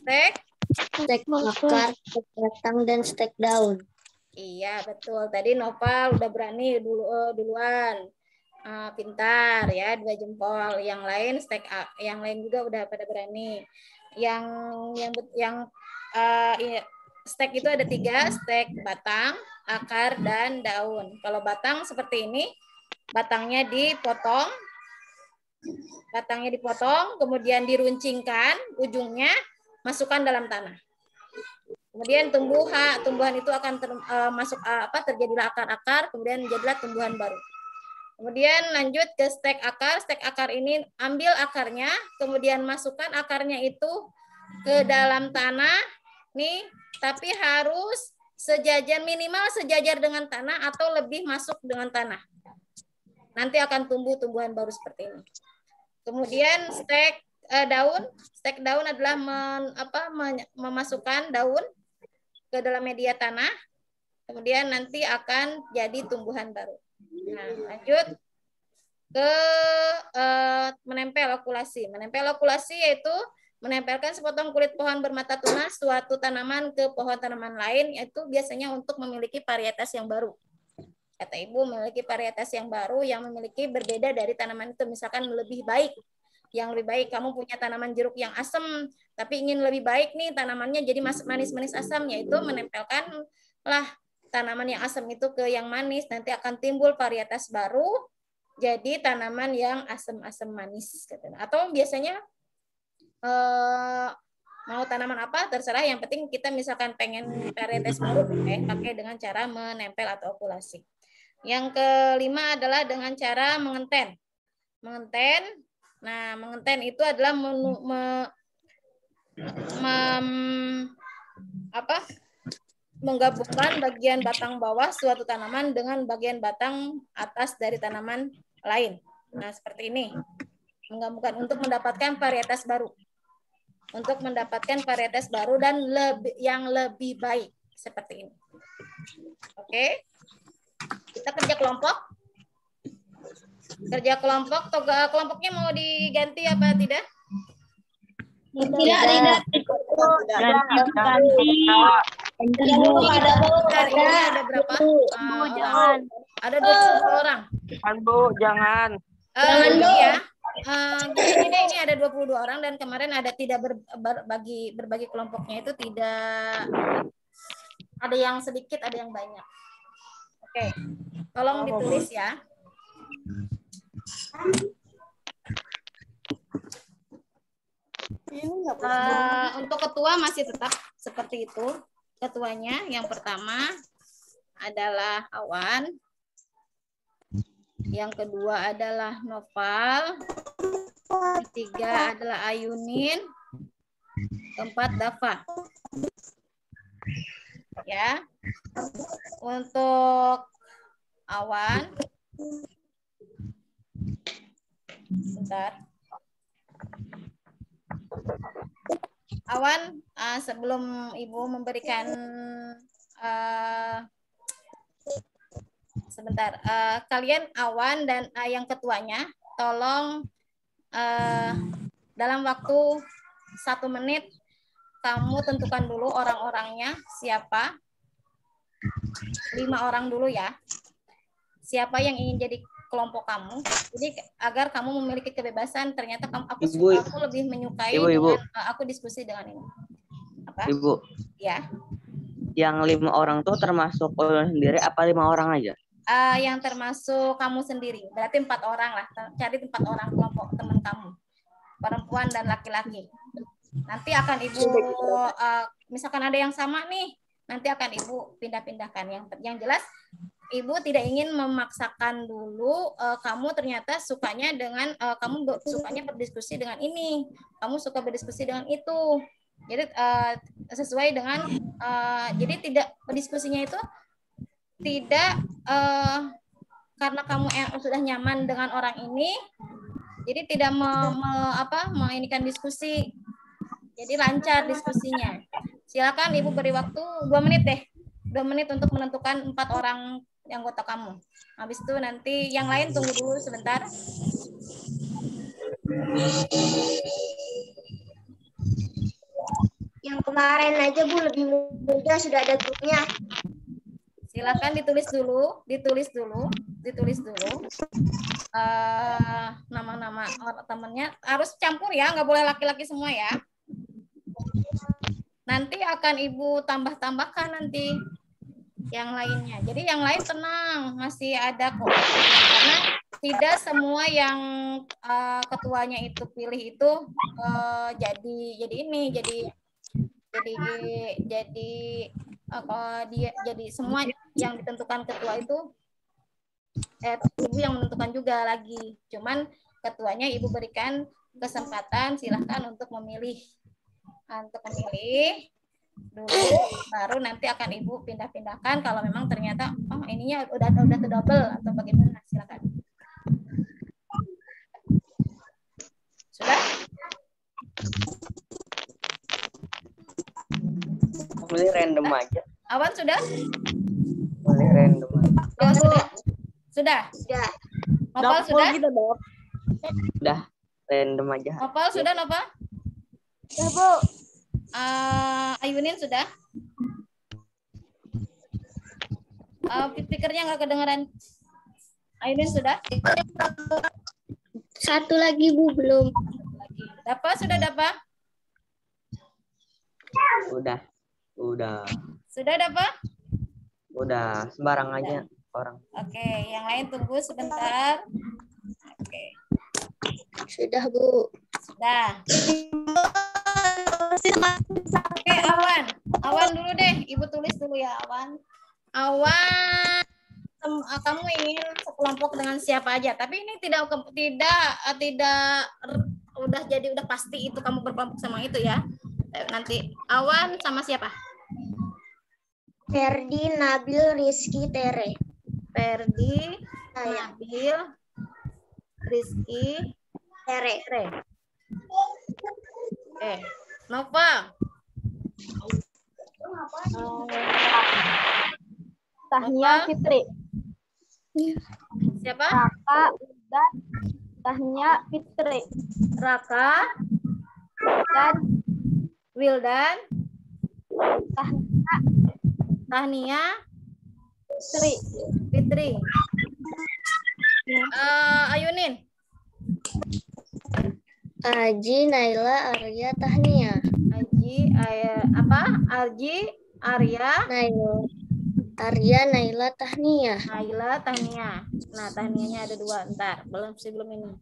Stek akar, stek batang, dan stek daun. Iya, betul. Tadi Nopal udah berani duluan. Pintar ya, 2 jempol. Yang lain yang lain juga udah pada berani. Yang stek itu ada 3, stek batang, akar, dan daun. Kalau batang seperti ini, batangnya dipotong, kemudian diruncingkan, ujungnya masukkan dalam tanah. Kemudian tumbuhan itu akan terjadilah akar-akar, kemudian jadilah tumbuhan baru. Kemudian lanjut ke stek akar. Stek akar ini ambil akarnya, kemudian masukkan akarnya itu ke dalam tanah, nih, tapi harus minimal sejajar dengan tanah atau lebih masuk dengan tanah. Nanti akan tumbuh tumbuhan baru seperti ini. Kemudian stek daun adalah memasukkan daun ke dalam media tanah, kemudian nanti akan jadi tumbuhan baru. Nah, lanjut ke menempel okulasi. Menempel okulasi yaitu menempelkan sepotong kulit pohon bermata tunas suatu tanaman ke pohon tanaman lain, yaitu biasanya untuk memiliki varietas yang baru. Kata Ibu, memiliki varietas yang baru yang memiliki berbeda dari tanaman itu. Misalkan yang lebih baik kamu punya tanaman jeruk yang asam, tapi ingin lebih baik nih tanamannya jadi manis-manis asam, yaitu menempelkanlah tanaman yang asam itu ke yang manis, nanti akan timbul varietas baru jadi tanaman yang asam-asam manis. Atau biasanya mau tanaman apa terserah, yang penting kita misalkan pengen varietas baru pakai dengan cara menempel atau okulasi. Yang kelima adalah dengan cara mengenten. Nah, mengenten itu adalah menggabungkan bagian batang bawah suatu tanaman dengan bagian batang atas dari tanaman lain. Nah, seperti ini. Menggabungkan untuk mendapatkan varietas baru. Dan yang lebih baik. Seperti ini. Oke. Kita kerja kelompok. Kelompoknya mau diganti apa tidak? Tidak. Ini ada berapa? Ada 20 orang. Bu, jangan. Ya. Ini ada 22 orang dan kemarin ada tidak berbagi kelompoknya itu tidak ada yang sedikit, ada yang banyak. Oke. Tolong ditulis ya. Untuk ketua masih tetap seperti itu. Ketuanya yang pertama adalah Awan. Yang kedua adalah Noval. Ketiga adalah Ayunin. Keempat Dafa. Ya. Untuk Awan. Bentar. Awan, sebelum Ibu memberikan sebentar, kalian Awan dan yang ketuanya, tolong dalam waktu 1 menit kamu tentukan dulu orang-orangnya siapa. 5 orang dulu ya. Siapa yang ingin jadi kelompok kamu. Jadi agar kamu memiliki kebebasan. Ternyata aku lebih menyukai Ibu. dengan aku diskusi dengan ini. Apa? Ibu, Ya. yang 5 orang tuh termasuk ulun sendiri apa 5 orang aja? Yang termasuk kamu sendiri. Berarti 4 orang lah. Cari 4 orang kelompok teman kamu. Perempuan dan laki-laki. Nanti akan Ibu, misalkan ada yang sama nih, nanti akan Ibu pindah-pindahkan. Yang jelas, Ibu tidak ingin memaksakan dulu kamu ternyata sukanya dengan kamu sukanya berdiskusi dengan ini, kamu suka berdiskusi dengan itu. Jadi sesuai dengan jadi tidak berdiskusinya itu tidak karena kamu sudah nyaman dengan orang ini, jadi tidak menginikan diskusi. Jadi lancar diskusinya. Silakan Ibu beri waktu 2 menit deh. 2 menit untuk menentukan 4 orang anggota kamu. Habis itu nanti yang lain tunggu dulu sebentar. Yang kemarin aja Bu lebih mudah, sudah ada grupnya. Silakan ditulis dulu. Nama-nama orang temannya harus campur ya, nggak boleh laki-laki semua ya. Nanti akan Ibu tambah-tambahkan nanti yang lainnya. Jadi yang lain tenang, masih ada kok. Karena tidak semua yang ketuanya itu pilih itu jadi semua yang ditentukan ketua itu Ibu yang menentukan juga lagi. Cuman ketuanya Ibu berikan kesempatan, silahkan untuk memilih. Untuk memilih dulu, baru nanti akan Ibu pindah-pindahkan kalau memang ternyata ininya udah double atau bagaimana, silakan. Sudah? Boleh random aja. Awan sudah? Boleh random aja. Oh, sudah. Sudah. Nopal sudah? Udah, random aja. Nopal sudah, Nopal? Ya, Bu. Ayunin sudah? Speakernya nggak kedengeran. Ayunin sudah? Satu lagi Bu, belum. Dapa sudah, Dapa? Udah. Sudah, Dapa? Udah, sembarang aja orang. Oke, yang lain tunggu sebentar. Oke. Sudah Bu. Sudah. Oke, Awan dulu deh. Ibu tulis dulu ya, Awan. Kamu ingin sekelompok dengan siapa aja? Tapi ini tidak udah pasti itu kamu berkelompok sama itu ya. Nanti Awan sama siapa? Ferdi, Nabil, Rizky, Tere. Ferdi, Nabil, Rizky, Tere. Oke. Nova. Tahnia, Fitri. Siapa? Raka, dan Tahnia, Fitri. Raka, Dan Wildan, Tahnia, Fitri. Ayunin. Aji, Naila, Arya, Tahnia. Arji, Arya, Naila. Arya, Naila, Tahnia. Naila, Tahnia. Nah, Tahnianya ada 2, ntar. Sebelum ini.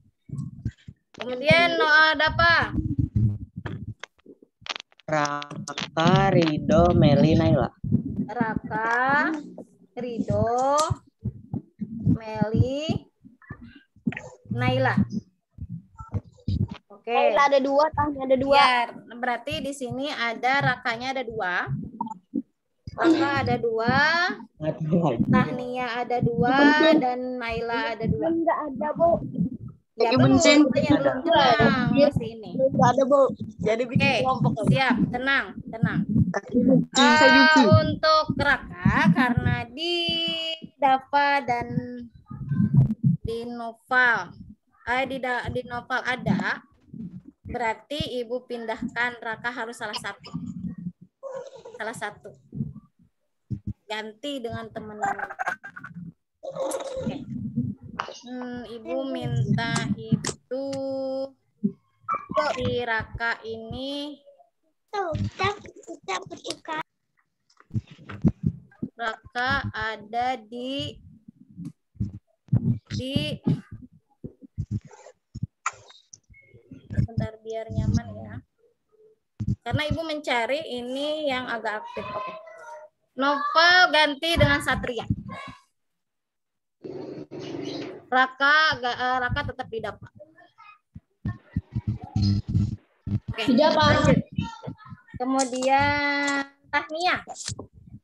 Kemudian ada apa? Raka, Rido, Meli, Naila. Raka, Rido, Meli, Naila. Oke. Naila ada 2, Tahnia ada 2. Ya, berarti di sini ada Rakanya ada 2. Raka ada 2, Tahnia ada 2, dan Naila ada 2. Enggak ada, Bu. Ya, belum tenang masih ini. Enggak ada, Bu. Jadi bikin Oke, kelompok. siap, tenang. Untuk Raka, karena di Dava dan di Noval, di Noval ada, Berarti Ibu pindahkan Raka harus salah satu. Salah satu. Ganti dengan teman. Oke. Ibu minta itu si Raka ini Raka ada di bentar biar nyaman ya. Karena Ibu mencari ini yang agak aktif. Oke. Novel ganti dengan Satria. Raka tetap didapat. Oke, lanjut. Kemudian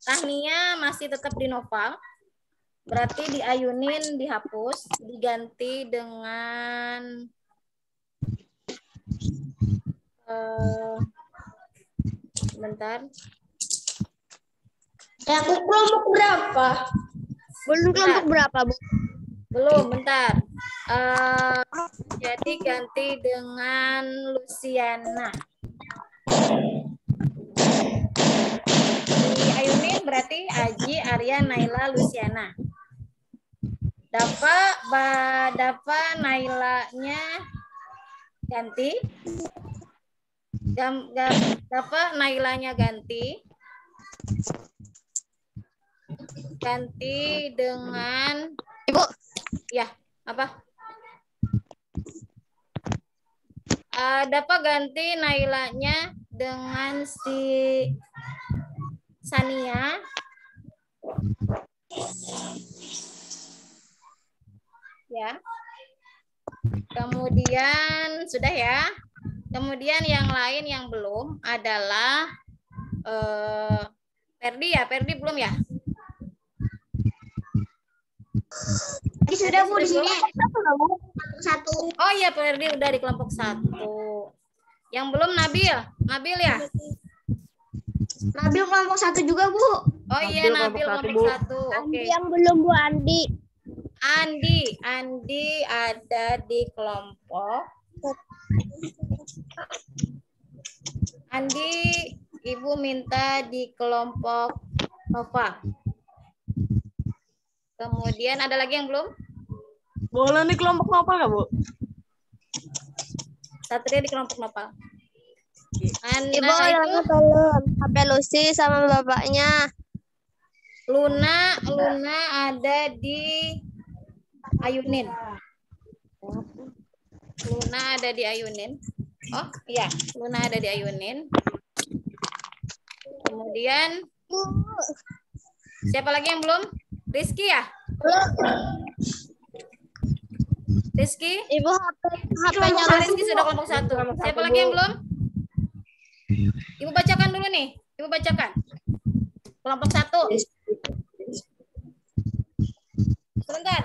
Tahnia masih tetap di Novel. Berarti di Ayunin dihapus, diganti dengan bentar. Aku kelompok berapa? Belum kelompok berapa, Bu? Belum, bentar. Jadi ganti dengan Luciana. Di Ayunin berarti Aji, Arya, Naila, Luciana. Dava Nailanya ganti. Dava Nailanya ganti. Ganti dengan Ibu. Ya, apa? Dapat ganti Nailanya dengan si Sania. Ya. Kemudian sudah ya. Kemudian yang lain yang belum adalah Ferdi ya. Ferdi belum ya? Tadi sudah, Bu, di sini. Satu. Oh iya, Ferdi udah di kelompok 1. Yang belum Nabil. Nabil ya? Nabil kelompok 1 juga, Bu. Oh iya, Nabil kelompok 1. Oke. Yang belum, Bu, Andi. Andi ada di kelompok. Andi, Ibu minta di kelompok Nova. Kemudian ada lagi yang belum? Boleh di kelompok Nopal nggak, Bu? Satria di kelompok Nopal. Ibu, yang tolong HP Lucy sama bapaknya. Luna ada di Ayunin. Luna ada di Ayunin. Oh iya, Luna ada di Ayunin. Kemudian siapa lagi yang belum? Rizky ya? Rizky? Ibu, HP-nya Rizky sudah kelompok 1. Siapa lagi yang belum? Ibu bacakan dulu nih. Ibu bacakan. Kelompok 1. Sebentar.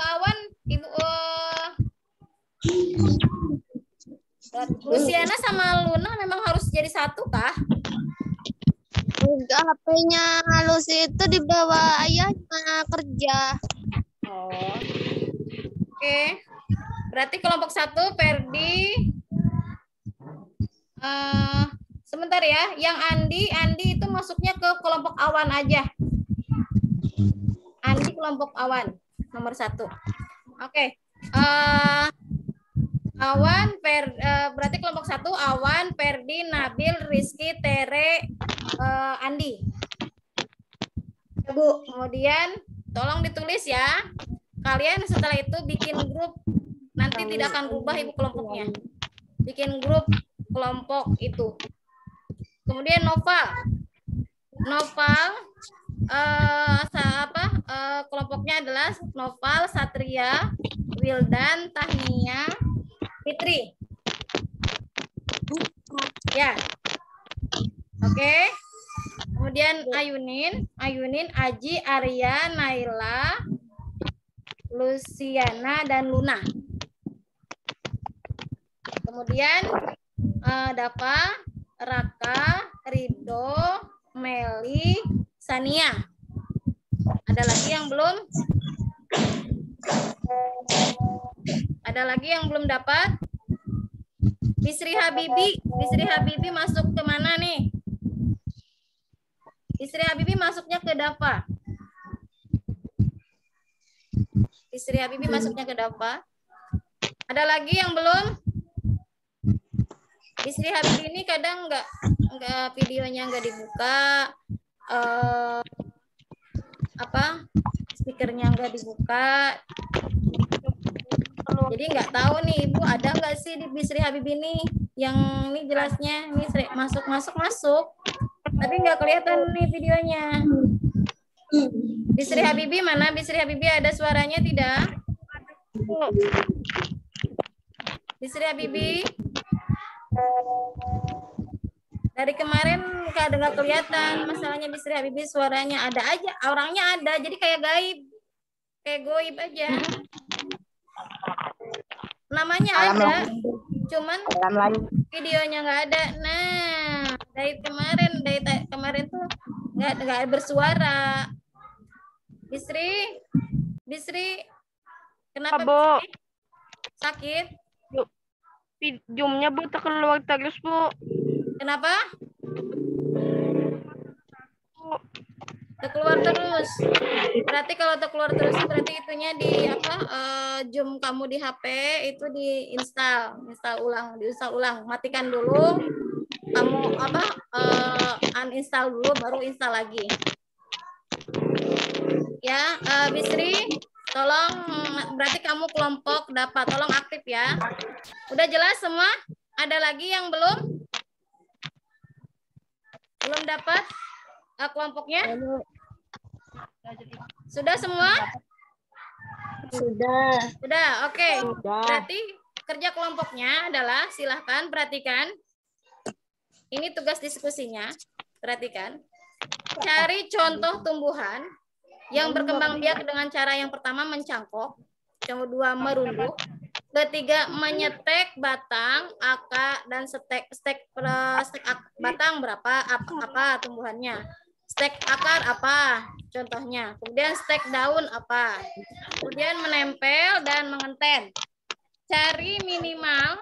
Awan, Ibu Luciana sama Luna memang harus jadi 1 kah? Enggak, HP-nya Lucy itu dibawa ayahnya kerja. Oh. Oke. Berarti kelompok 1 Ferdi. Sebentar ya, yang Andi itu masuknya ke kelompok Awan aja. Andi kelompok Awan nomor 1. Oke. Awan, berarti kelompok 1 Awan, Ferdi, Nabil, Rizky, Tere, Andi. Bu, kemudian tolong ditulis ya. Kalian setelah itu bikin grup. Nanti tidak akan berubah Ibu kelompoknya. Bikin grup kelompok itu. Kemudian Noval, kelompoknya adalah Noval, Satria, Wildan, Tahnia, Fitri. Ya. Oke. Kemudian Ayunin, Aji, Arya, Naila, Luciana, dan Luna. Kemudian Dava, Raka, Rido, Meli, Sania. Ada lagi yang belum? Ada lagi yang belum dapat? Bisri Habibi masuk ke mana nih? Bisri Habibi masuknya ke Dafa. Bisri Habibi masuknya ke Dafa. Ada lagi yang belum? Bisri Habibi ini kadang nggak videonya nggak dibuka, speakernya nggak dibuka. Jadi nggak tahu nih Ibu ada nggak sih di Bisri Habibi ini yang ini jelasnya ini masuk, tapi nggak kelihatan nih videonya. Bisri Habibi mana? Bisri Habibi ada suaranya tidak? Bisri Habibi dari kemarin nggak kelihatan. Masalahnya Bisri Habibi suaranya ada aja, orangnya ada, jadi kayak gaib, kayak goib aja. Namanya ada, cuman videonya nggak ada. Nah, dari kemarin tuh nggak bersuara. Bisri, kenapa Bisri? Sakit? Zoom-nya Bu keluar terus Bu. Kenapa? Keluar terus. Berarti kalau keluar terus berarti itunya di Zoom kamu di HP itu diinstal ulang. Matikan dulu. Kamu uninstall dulu baru install lagi. Ya, Bisri, tolong berarti kamu kelompok dapat, tolong aktif ya. Udah jelas semua? Ada lagi yang belum? Belum dapat kelompoknya? Sudah semua? Sudah, oke. Berarti kerja kelompoknya adalah silahkan perhatikan. Ini tugas diskusinya. Perhatikan. Cari contoh tumbuhan yang berkembang biak dengan cara yang pertama mencangkok, yang kedua merunduk, ketiga menyetek batang, akar, dan stek batang berapa, apa tumbuhannya, stek akar apa contohnya, kemudian stek daun apa, kemudian menempel dan mengenten. Cari minimal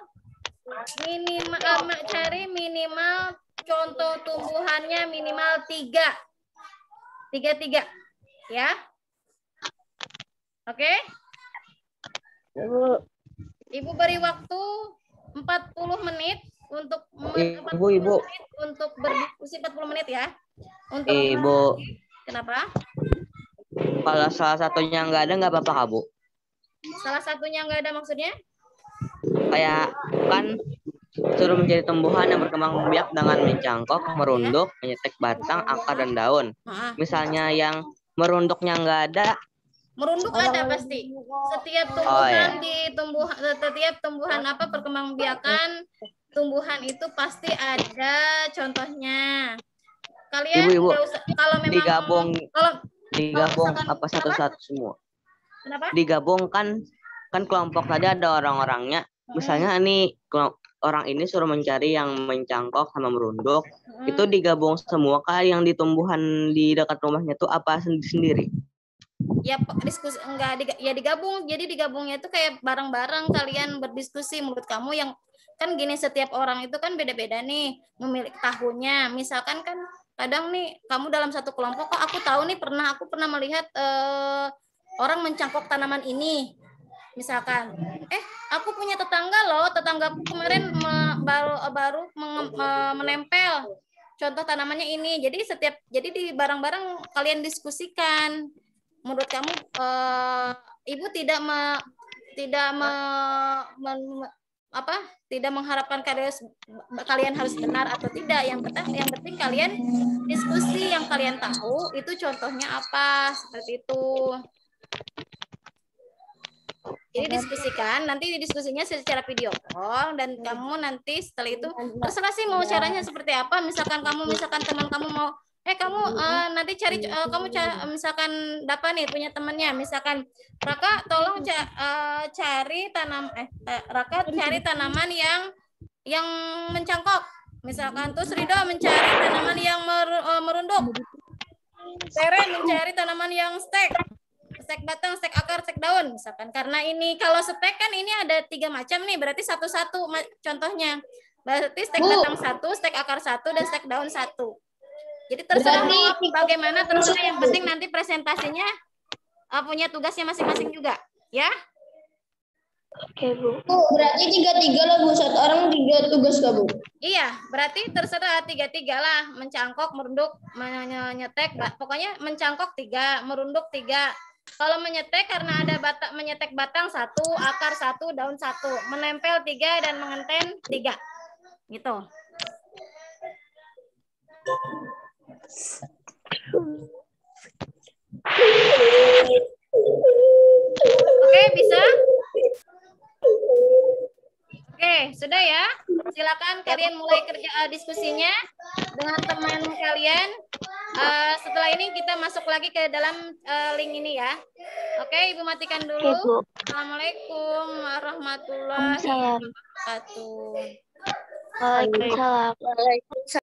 contoh tumbuhannya minimal 3 ya. Oke? Ibu beri waktu 40 menit untuk Ibu. Untuk berdiskusi 40 menit ya. Untuk Ibu. Kenapa? Kalau salah satunya nggak ada nggak apa-apa Kak, Bu? Salah satunya nggak ada maksudnya? Kayak kan suruh mencari tumbuhan yang berkembang biak dengan mencangkok, merunduk, menyetek batang, akar, dan daun. Misalnya yang merunduknya nggak ada. Merunduk ada pasti. Setiap tumbuhan setiap tumbuhan perkembangbiakan tumbuhan itu pasti ada contohnya. Kalian Ibu, kalau memang digabung apa satu-satu semua. Kenapa? Digabung kan kelompok tadi ada orang-orangnya. Misalnya nih orang ini suruh mencari yang mencangkok sama merunduk, itu digabung semua kah yang di tumbuhan di dekat rumahnya tuh apa sendiri? Ya diskusi digabung. Jadi digabungnya itu kayak bareng-bareng kalian berdiskusi. Menurut kamu yang kan gini, setiap orang itu kan beda-beda nih memiliki tahunnya. Misalkan kan kadang nih kamu dalam satu kelompok kok aku tahu nih aku pernah melihat orang mencangkok tanaman ini. Misalkan, aku punya tetanggaku kemarin baru menempel contoh tanamannya ini. Jadi di barang-barang kalian diskusikan. Menurut kamu, Ibu tidak mengharapkan kalian harus benar atau tidak. Yang penting kalian diskusi yang kalian tahu itu contohnya apa, seperti itu. Jadi diskusikan, nanti diskusinya secara video call, dan kamu nanti setelah itu terserah sih mau caranya seperti apa. Misalkan teman kamu mau nanti cari misalkan dapat nih punya temannya, misalkan Raka tolong cari tanaman yang mencangkok, misalkan terus Ridho mencari tanaman yang merunduk, Tere mencari tanaman yang stek stek batang, stek akar, stek daun. Misalkan karena ini kalau stek kan ini ada 3 macam nih, berarti satu-satu contohnya. Berarti stek batang 1, stek akar 1, dan stek daun 1. Jadi terserah mau bagaimana, terserah, yang penting nanti presentasinya punya tugasnya masing-masing juga, ya. Oke, Bu. Bu, berarti 3-3 lah, Bu. Satu orang 3 tugas gak, Bu? Iya, berarti terserah 3-3 lah, mencangkok, merunduk, menyetek, pokoknya mencangkok 3, merunduk 3. Kalau menyetek karena ada menyetek batang 1, akar 1, daun 1, menempel 3 dan mengenten 3. Gitu. Oke, bisa? Oke, sudah ya. Silakan kalian mulai kerja diskusinya dengan teman kalian. Setelah ini kita masuk lagi ke dalam link ini ya. Oke, Ibu matikan dulu. Oke, Bu. Assalamualaikum warahmatullahi wabarakatuh. Waalaikumsalam.